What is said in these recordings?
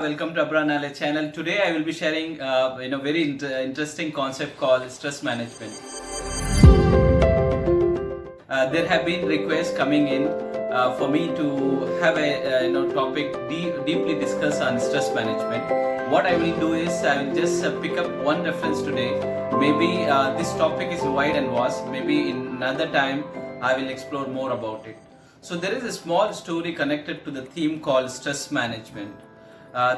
Welcome to Abra Knowledge channel. Today I will be sharing very interesting concept called stress management. There have been requests coming in for me to have a topic deeply discuss on stress management. What I will do is I will just pick up one reference today. Maybe this topic is wide and vast. Maybe in another time I will explore more about it. So there is a small story connected to the theme called stress management.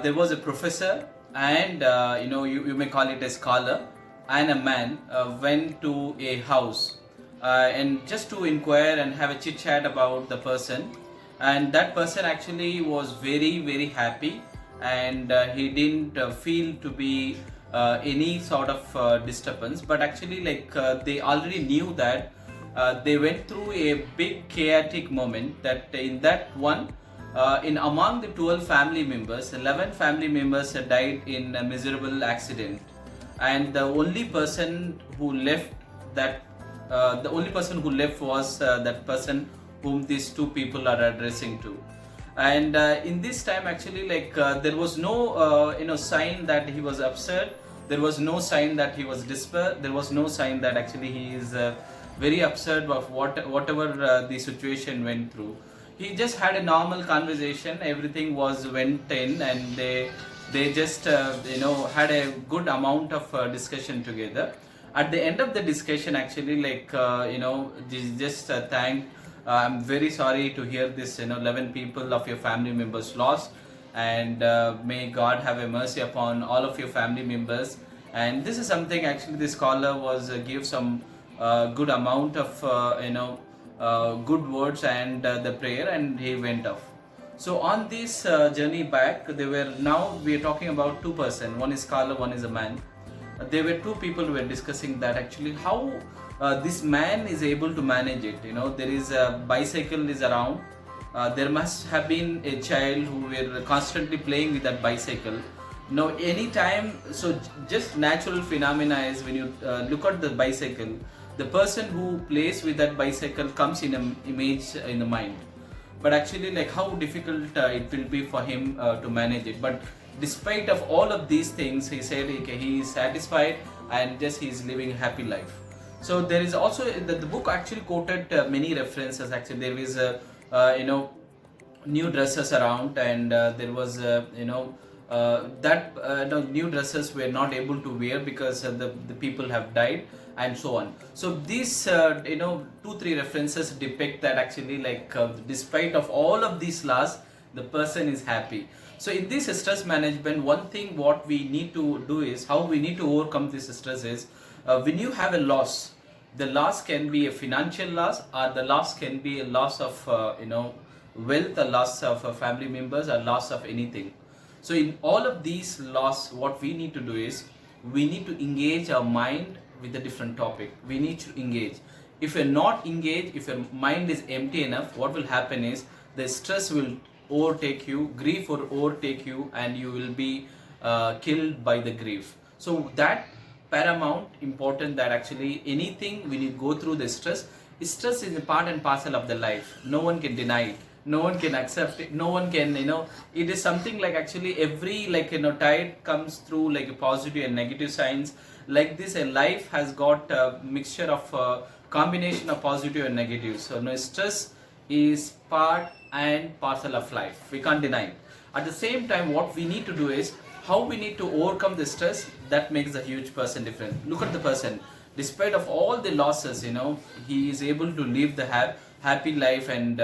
There was a professor and you may call it a scholar, and a man went to a house and just to inquire and have a chit chat about the person. And that person actually was very happy, and he didn't feel to be any sort of disturbance, but actually they already knew that they went through a big chaotic moment, that in that one in among the 12 family members, 11 family members died in a miserable accident, and the only person who left was that person whom these two people are addressing to. And in this time, actually, there was no sign that he was upset. There was no sign that he was despair. There was no sign that actually he is very upset of whatever the situation went through. He just had a normal conversation. Everything went in, and they just had a good amount of discussion together. At the end of the discussion, actually, they just thanked. I'm very sorry to hear this. 11 people of your family members lost, and may God have a mercy upon all of your family members. And this is something actually the scholar was give some good amount of good words and the prayer, and he went off. So on this journey back, now we are talking about two persons. One is scholar, one is a man. There were two people who were discussing that actually how this man is able to manage it. There is a bicycle is around. There must have been a child who were constantly playing with that bicycle. Anytime, so just natural phenomena is when you look at the bicycle, the person who plays with that bicycle comes in an image in the mind. But actually, how difficult it will be for him to manage it. But despite of all of these things, he said he is satisfied, and just he is living a happy life. So there is also the book actually quoted many references. Actually, there is new dresses around, and there was new dresses were not able to wear because the people have died, and so on. So these 2-3 references depict that actually despite of all of these loss, the person is happy. So in this stress management, one thing what we need to do is how we need to overcome this stress is when you have a loss, the loss can be a financial loss, or the loss can be a loss of wealth, a loss of family members, a loss of anything. So in all of these loss, what we need to do is we need to engage our mind with a different topic. We need to engage. If you're not engaged, if your mind is empty enough, what will happen is the stress will overtake you, grief will overtake you, and you will be killed by the grief. So that paramount important that actually anything when you go through the stress is a part and parcel of the life. No one can deny it. No one can accept it. No one can, it is something like actually every tide comes through like a positive and negative signs. Like this, a life has got a mixture of combination of positive and negative. So stress is part and parcel of life. We can't deny it. At the same time, what we need to do is how we need to overcome the stress. That makes a huge person different. Look at the person. Despite of all the losses, he is able to live the happy life, and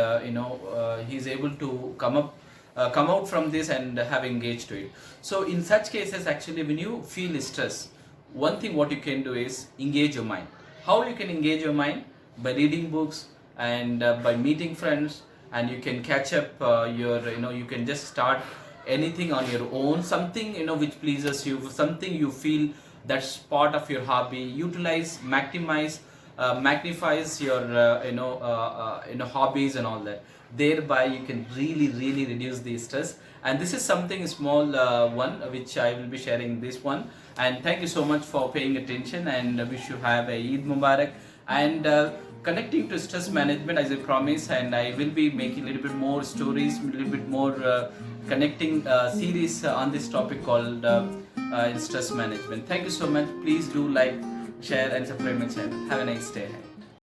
he is able to come out from this and have engaged to it. So in such cases, actually, when you feel stress, one thing what you can do is engage your mind. How you can engage your mind? By reading books and by meeting friends, and you can catch up you can just start anything on your own, something which pleases you, something you feel that's part of your hobby. Utilize, magnifies your hobbies and all that. Thereby you can really reduce the stress. And this is something small one which I will be sharing this one. And thank you so much for paying attention, and wish you have a Eid Mubarak. And connecting to stress management as I promise, and I will be making a little bit more stories, a little bit more connecting series on this topic called stress management. Thank you so much. Please do like, share and subscribe my channel. Have a nice day.